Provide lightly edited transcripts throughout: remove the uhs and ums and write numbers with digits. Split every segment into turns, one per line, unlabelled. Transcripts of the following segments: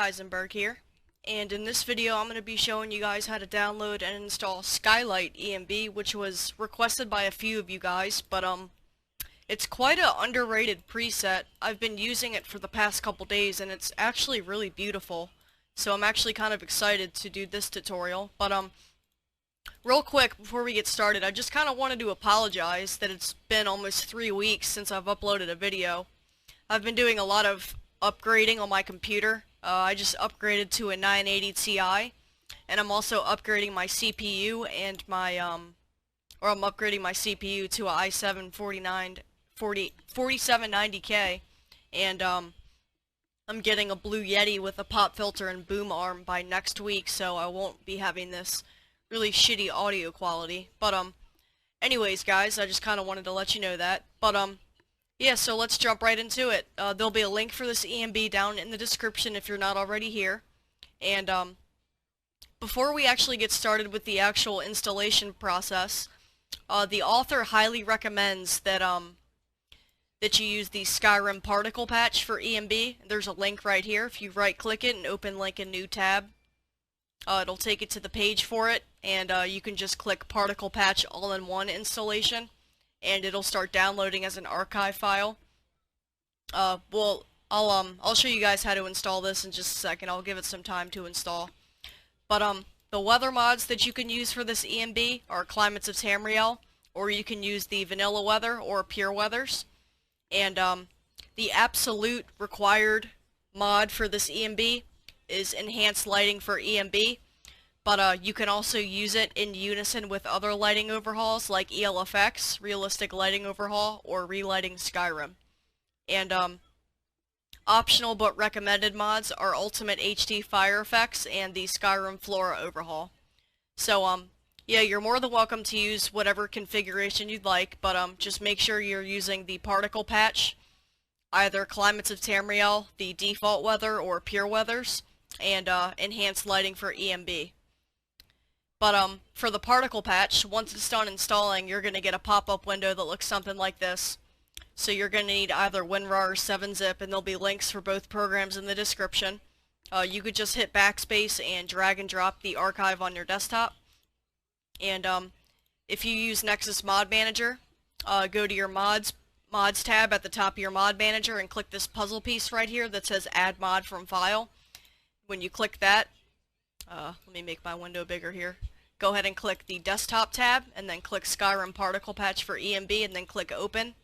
Heisennburgg here, and in this video I'm going to be showing you guys how to download and install Skylight ENB, which was requested by a few of you guys, but it's quite an underrated preset. I've been using it for the past couple days and it's actually really beautiful, so I'm actually kind of excited to do this tutorial. But real quick before we get started, I just kind of wanted to apologize that it's been almost 3 weeks since I've uploaded a video. I've been doing a lot of upgrading on my computer. I just upgraded to a 980 Ti, and I'm also upgrading my CPU and my I'm upgrading my CPU to a i7 4790K, and I'm getting a Blue Yeti with a pop filter and boom arm by next week, so I won't be having this really shitty audio quality. But anyways guys, I just kind of wanted to let you know that. But yeah, so let's jump right into it. There'll be a link for this ENB down in the description if you're not already here. And before we actually get started with the actual installation process, the author highly recommends that that you use the Skyrim particle patch for ENB. There's a link right here. If you right click it and open like a new tab, it'll take you to the page for it, and you can just click particle patch all-in-one installation, and it'll start downloading as an archive file. Well, I'll show you guys how to install this in just a second. I'll give it some time to install. But the weather mods that you can use for this ENB are Climates of Tamriel, or you can use the vanilla weather or pure weathers. And the absolute required mod for this ENB is enhanced lighting for ENB. But you can also use it in unison with other lighting overhauls like ELFX, Realistic Lighting Overhaul, or Relighting Skyrim. And optional but recommended mods are Ultimate HD Fire Effects and the Skyrim Flora Overhaul. So yeah, you're more than welcome to use whatever configuration you'd like, but just make sure you're using the particle patch, either Climates of Tamriel, the default weather, or pure weathers, and enhanced lighting for ENB. But for the particle patch, once it's done installing, you're going to get a pop-up window that looks something like this. So you're going to need either WinRAR or 7-zip, and there'll be links for both programs in the description. You could just hit backspace and drag and drop the archive on your desktop. And if you use Nexus Mod Manager, go to your mods tab at the top of your mod manager and click this puzzle piece right here that says Add Mod from File. When you click that, let me make my window bigger here. Go ahead and click the desktop tab, and then click Skyrim Particle Patch for ENB, and then click Open.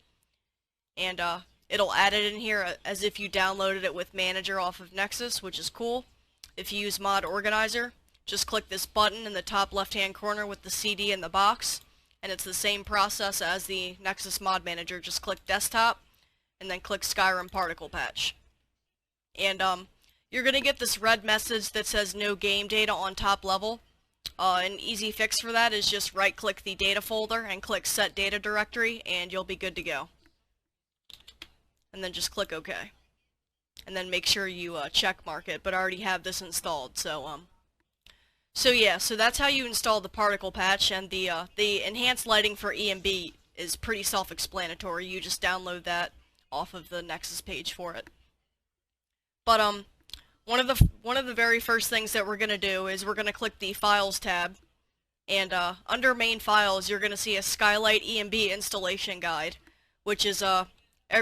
And it'll add it in here as if you downloaded it with Manager off of Nexus, which is cool. If you use Mod Organizer, just click this button in the top left-hand corner with the CD in the box, and it's the same process as the Nexus Mod Manager. Just click Desktop, and then click Skyrim Particle Patch. And you're going to get this red message that says no game data on top level. An easy fix for that is just right-click the data folder and click Set Data Directory, and you'll be good to go. And then just click OK. And then make sure you check mark it, but I already have this installed, so yeah, so that's how you install the particle patch, and the enhanced lighting for ENB is pretty self-explanatory. You just download that off of the Nexus page for it. But one of the very first things that we're gonna do is we're gonna click the Files tab, and under Main Files you're gonna see a Skylight ENB installation guide, which is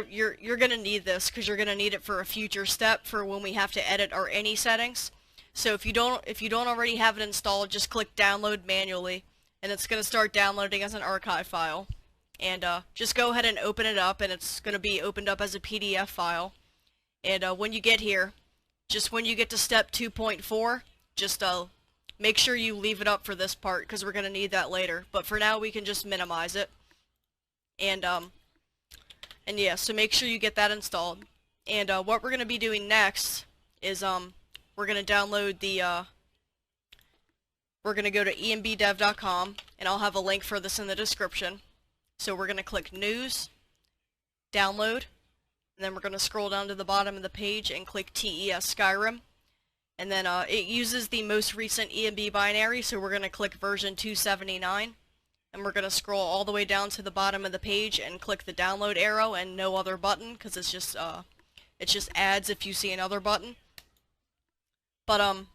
you're gonna need this because you're gonna need it for a future step for when we have to edit our any settings. So if you don't already have it installed, just click Download manually, and it's gonna start downloading as an archive file. And just go ahead and open it up, and it's gonna be opened up as a PDF file. And when you get here, just when you get to step 2.4, just make sure you leave it up for this part because we're gonna need that later. But for now, we can just minimize it. And yeah, so make sure you get that installed. And what we're gonna be doing next is we're gonna download the we're gonna go to enbdev.com, and I'll have a link for this in the description. So we're gonna click News, Download, and then we're going to scroll down to the bottom of the page and click TES Skyrim. And then it uses the most recent ENB binary, so we're going to click version 279. And we're going to scroll all the way down to the bottom of the page and click the download arrow and no other button, because it's just adds if you see another button. But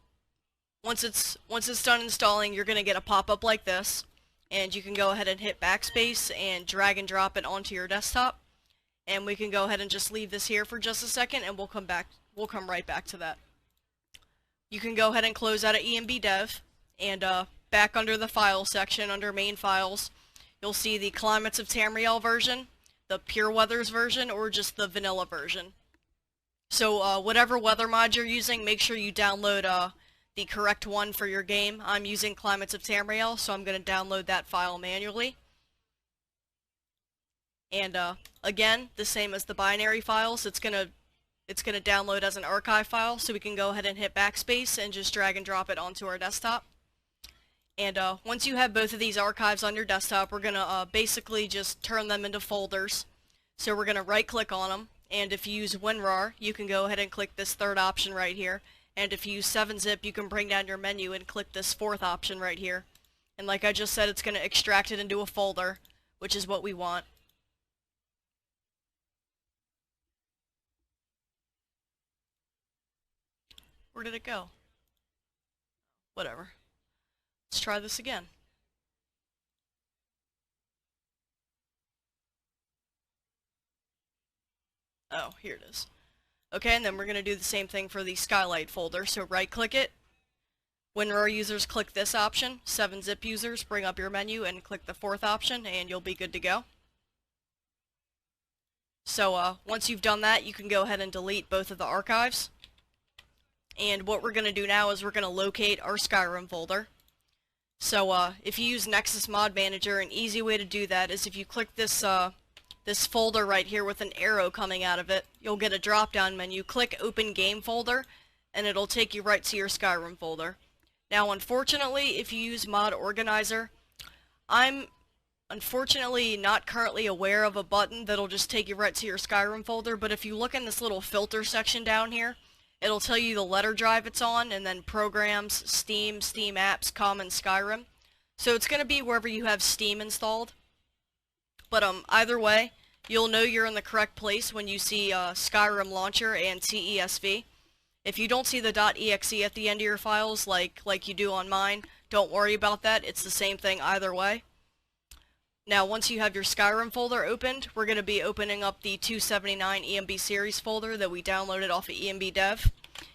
once it's done installing, you're gonna get a pop-up like this, and you can go ahead and hit backspace and drag and drop it onto your desktop. And we can go ahead and just leave this here for just a second, and we'll come right back to that. You can go ahead and close out of Enbdev, and back under the file section, under main files, you'll see the Climates of Tamriel version, the Pure Weathers version, or just the vanilla version. So whatever weather mod you're using, make sure you download the correct one for your game. I'm using Climates of Tamriel, so I'm going to download that file manually. And again, the same as the binary files, it's gonna download as an archive file, so we can go ahead and hit backspace and just drag and drop it onto our desktop. And once you have both of these archives on your desktop, we're gonna basically just turn them into folders. So we're gonna right click on them, and if you use WinRAR, you can go ahead and click this third option right here. And if you use 7-zip, you can bring down your menu and click this fourth option right here. And like I just said, it's gonna extract it into a folder, which is what we want. Where did it go? Whatever. Let's try this again. Oh, here it is. Okay, and then we're going to do the same thing for the Skylight folder. So right click it. WinRAR users click this option. 7-zip users bring up your menu and click the fourth option, and you'll be good to go. So once you've done that, you can go ahead and delete both of the archives. And what we're going to do now is we're going to locate our Skyrim folder. So if you use Nexus Mod Manager, an easy way to do that is if you click this this folder right here with an arrow coming out of it, you'll get a drop-down menu. Click Open Game Folder, and it'll take you right to your Skyrim folder. Now, unfortunately, if you use Mod Organizer, I'm unfortunately not currently aware of a button that'll just take you right to your Skyrim folder, but if you look in this little filter section down here, it'll tell you the letter drive it's on, and then Programs, Steam, Steam Apps, Common, Skyrim. So it's going to be wherever you have Steam installed. But either way, you'll know you're in the correct place when you see Skyrim Launcher and TESV. If you don't see the .exe at the end of your files like you do on mine, don't worry about that. It's the same thing either way. Now, once you have your Skyrim folder opened, we're going to be opening up the 279 ENB series folder that we downloaded off of Enbdev.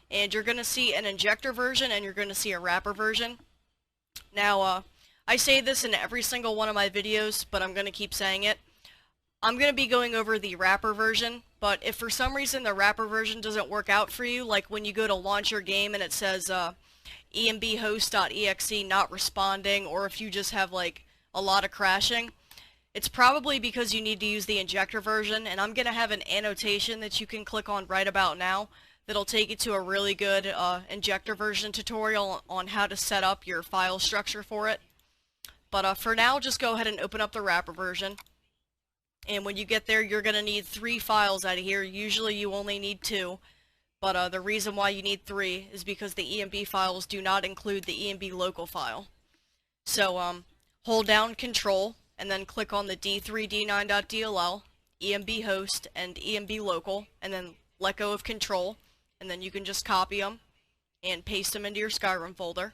And you're going to see an Injector version, and you're going to see a wrapper version. Now, I say this in every single one of my videos, but I'm going to keep saying it. I'm going to be going over the wrapper version, but if for some reason the wrapper version doesn't work out for you, like when you go to launch your game and it says enbhost.exe not responding, or if you just have like a lot of crashing, it's probably because you need to use the Injector version, and I'm going to have an annotation that you can click on right about now that'll take you to a really good Injector version tutorial on how to set up your file structure for it. But for now, just go ahead and open up the wrapper version. And when you get there, you're going to need 3 files out of here. Usually you only need 2. But the reason why you need 3 is because the ENB files do not include the ENB local file. So hold down Control and then click on the d3d9.dll, ENB host, and ENB local, and then let go of Control, and then you can just copy them and paste them into your Skyrim folder.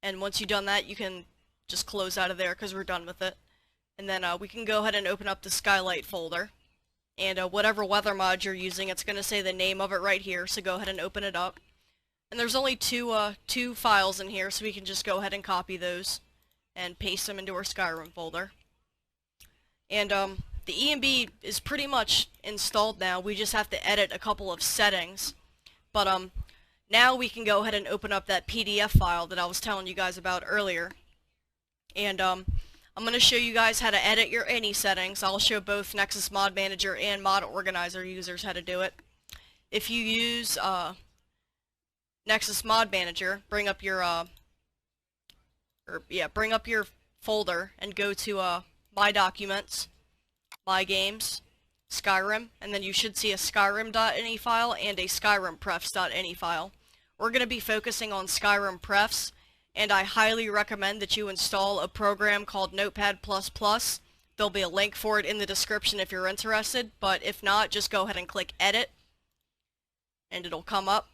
And once you've done that, you can just close out of there because we're done with it. And then we can go ahead and open up the Skylight folder. And whatever weather mod you're using, it's going to say the name of it right here, so go ahead and open it up. And there's only two files in here, so we can just go ahead and copy those and paste them into our Skyrim folder. And the ENB is pretty much installed now. We just have to edit a couple of settings. But now we can go ahead and open up that PDF file that I was telling you guys about earlier. And I'm going to show you guys how to edit your INI settings. I'll show both Nexus Mod Manager and Mod Organizer users how to do it. If you use Nexus Mod Manager, bring up your folder and go to My Documents, My Games, Skyrim, and then you should see a Skyrim.ini file and a SkyrimPrefs.ini file. We're going to be focusing on Skyrim Prefs, and I highly recommend that you install a program called Notepad++. There'll be a link for it in the description if you're interested, but if not, just go ahead and click Edit, and it'll come up.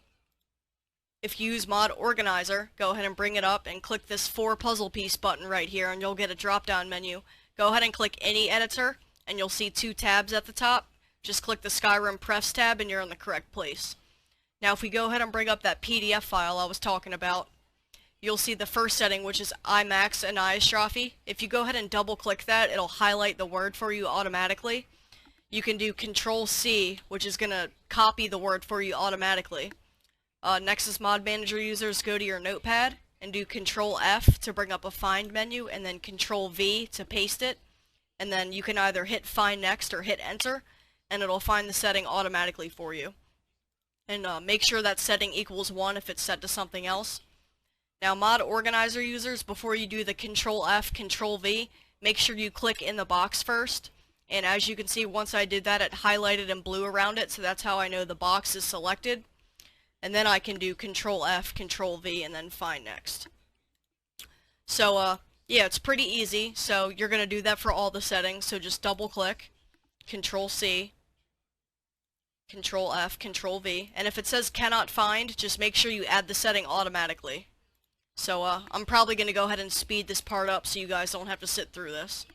if you use Mod Organizer, go ahead and bring it up and click this 4 puzzle piece button right here, and you'll get a drop-down menu. Go ahead and click any editor, and you'll see 2 tabs at the top. Just click the Skyrim Prefs tab, and you're in the correct place. Now, if we go ahead and bring up that PDF file I was talking about, you'll see the first setting, which is IMAX anisotropy. If you go ahead and double-click that, it'll highlight the word for you automatically. You can do Control-C, which is going to copy the word for you automatically. Nexus Mod Manager users, go to your Notepad and do Control-F to bring up a Find menu, and then Control-V to paste it. And then you can either hit Find Next or hit Enter, and it'll find the setting automatically for you. And make sure that setting equals 1 if it's set to something else. Now, Mod Organizer users, before you do the Control-F, Control-V, make sure you click in the box first. And as you can see, once I did that, it highlighted in blue around it, so that's how I know the box is selected. And then I can do Control-F, Control-V, and then Find Next. So, yeah, it's pretty easy. So you're going to do that for all the settings. So just double-click, Control-C, Control-F, Control-V. And if it says cannot find, just make sure you add the setting automatically. So, I'm probably going to go ahead and speed this part up so you guys don't have to sit through this.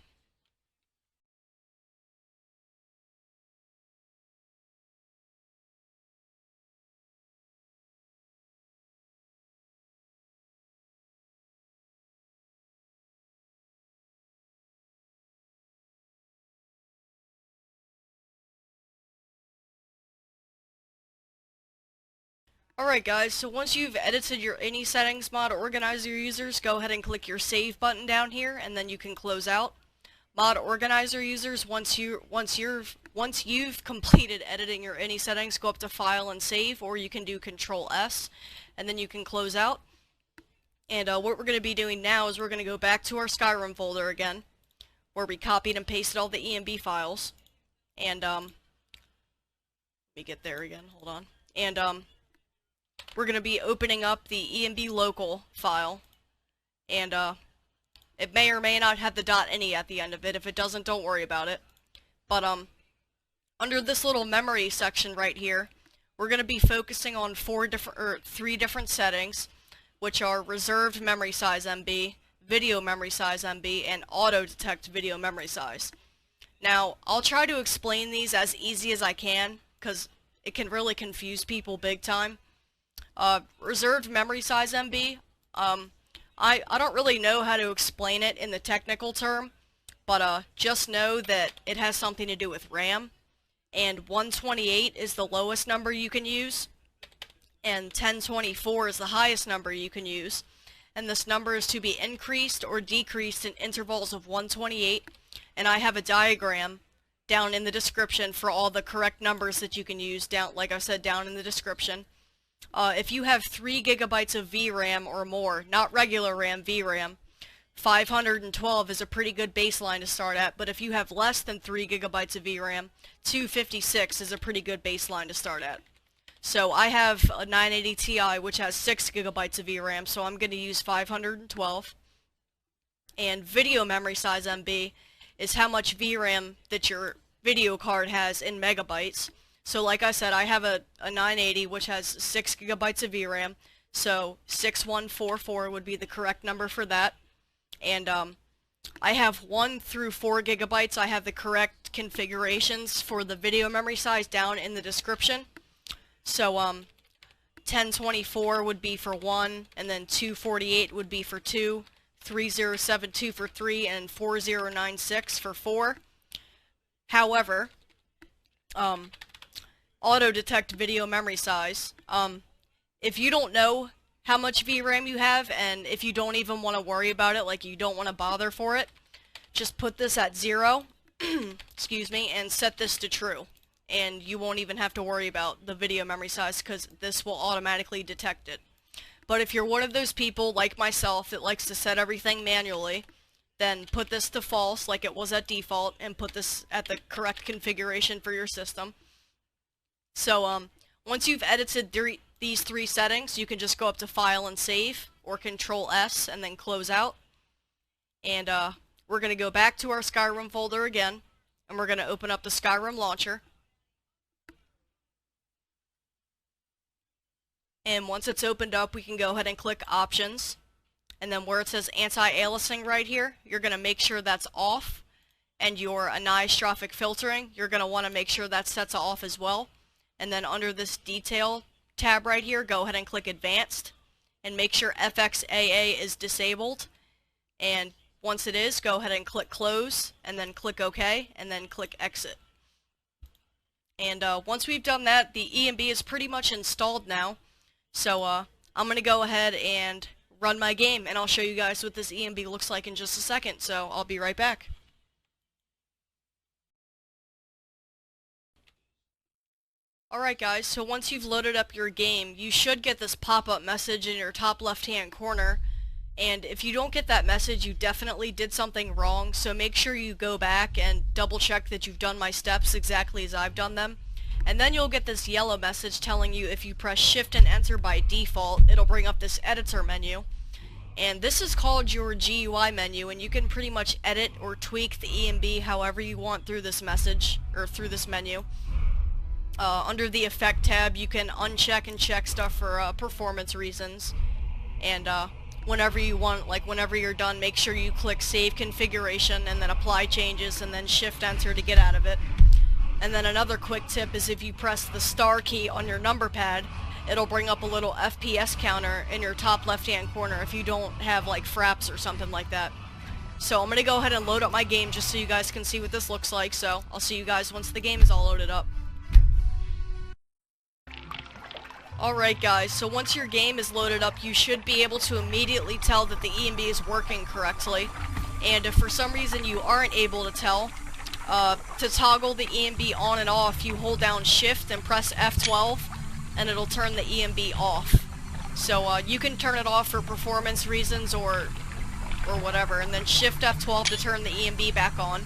Alright guys, so once you've edited your any settings, Mod Organizer users, go ahead and click your Save button down here, and then you can close out. Mod Organizer users, once you've completed editing your any settings, go up to File and Save, or you can do Control-S, and then you can close out. And what we're going to be doing now is we're going to go back to our Skyrim folder again, where we copied and pasted all the ENB files. And, let me get there again, hold on. And, we're going to be opening up the ENBLOCAL file, and it may or may not have the .ini at the end of it. If it doesn't, don't worry about it. But under this little memory section right here, we're going to be focusing on 3 different settings, which are reserved memory size MB, video memory size MB, and auto detect video memory size. Now, I'll try to explain these as easy as I can, because it can really confuse people big time. Reserved memory size MB, I don't really know how to explain it in the technical term, but just know that it has something to do with RAM, and 128 is the lowest number you can use, and 1024 is the highest number you can use, and this number is to be increased or decreased in intervals of 128, and I have a diagram down in the description for all the correct numbers that you can use, down, like I said, down in the description. If you have 3 gigabytes of VRAM or more, not regular RAM, VRAM, 512 is a pretty good baseline to start at, but if you have less than 3 gigabytes of VRAM, 256 is a pretty good baseline to start at. So I have a 980 Ti which has 6 gigabytes of VRAM, so I'm going to use 512. And video memory size MB is how much VRAM that your video card has in megabytes. So like I said, I have a 980 which has 6 gigabytes of VRAM, so 6144 would be the correct number for that. And I have 1 through 4 gigabytes. I have the correct configurations for the video memory size down in the description. So 1024 would be for 1, and then 248 would be for 2, 3072 for 3, and 4096 for 4. However, auto detect video memory size. If you don't know how much VRAM you have, and if you don't even want to worry about it, like you don't want to bother for it, just put this at 0, excuse me, and set this to true. And you won't even have to worry about the video memory size, because this will automatically detect it. But if you're one of those people, like myself, that likes to set everything manually, then put this to false, like it was at default, and put this at the correct configuration for your system. So, once you've edited these 3 settings, you can just go up to File and Save, or Control-S, and then close out. And, we're going to go back to our Skyrim folder again, and we're going to open up the Skyrim launcher. And once it's opened up, we can go ahead and click Options. And then where it says Anti-Aliasing right here, you're going to make sure that's off. And your anisotropic filtering, you're going to want to make sure that's set to off as well. And then under this Detail tab right here, go ahead and click Advanced. And make sure FXAA is disabled. And once it is, go ahead and click Close. And then click OK. And then click Exit. And once we've done that, the ENB is pretty much installed now. So I'm going to go ahead and run my game, and I'll show you guys what this ENB looks like in just a second, so I'll be right back. Alright guys, so once you've loaded up your game, you should get this pop-up message in your top left-hand corner, and if you don't get that message, you definitely did something wrong, so make sure you go back and double-check that you've done my steps exactly as I've done them. And then you'll get this yellow message telling you if you press Shift and Enter by default, it'll bring up this editor menu. And this is called your GUI menu, and you can pretty much edit or tweak the ENB however you want through this message, or through this menu. Under the Effect tab, you can uncheck and check stuff for performance reasons. And whenever you want, like whenever you're done, make sure you click Save Configuration and then Apply Changes and then Shift Enter to get out of it. And then another quick tip is if you press the star key on your number pad, it'll bring up a little FPS counter in your top left hand corner if you don't have like fraps or something like that. So I'm going to go ahead and load up my game just so you guys can see what this looks like, so I'll see you guys once the game is all loaded up. Alright guys, so once your game is loaded up, you should be able to immediately tell that the ENB is working correctly. And if for some reason you aren't able to tell, to toggle the ENB on and off, you hold down Shift and press F12, and it'll turn the ENB off. So you can turn it off for performance reasons or whatever, and then Shift F12 to turn the ENB back on.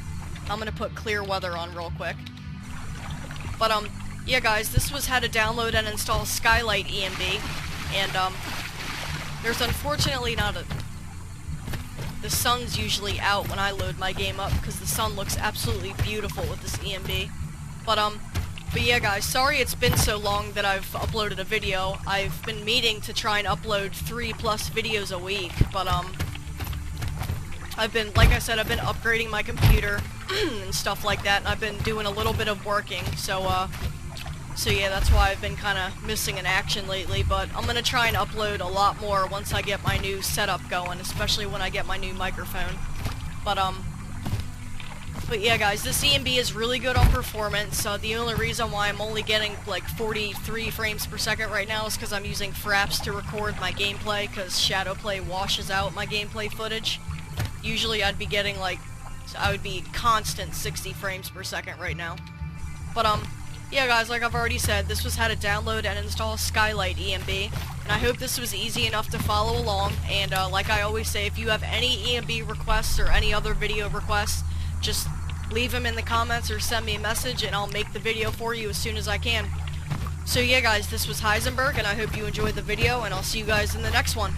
I'm gonna put clear weather on real quick. But yeah guys, this was how to download and install Skylight ENB, and there's unfortunately not a... The sun's usually out when I load my game up because the sun looks absolutely beautiful with this ENB. But yeah guys, sorry it's been so long that I've uploaded a video. I've been meaning to try and upload 3+ videos a week, but I've been, like I said, I've been upgrading my computer and stuff like that, and I've been doing a little bit of working, so yeah, that's why I've been kind of missing in action lately, but I'm going to try and upload a lot more once I get my new setup going, especially when I get my new microphone. But yeah guys, this ENB is really good on performance. The only reason why I'm only getting like 43 frames per second right now is because I'm using fraps to record my gameplay, because Shadowplay washes out my gameplay footage. Usually I'd be getting like, I would be constant 60 frames per second right now. But yeah guys, like I've already said, this was how to download and install Skylight ENB, and I hope this was easy enough to follow along, and like I always say, if you have any ENB requests or any other video requests, just leave them in the comments or send me a message and I'll make the video for you as soon as I can. So yeah guys, this was Heisennburgg, and I hope you enjoyed the video, and I'll see you guys in the next one.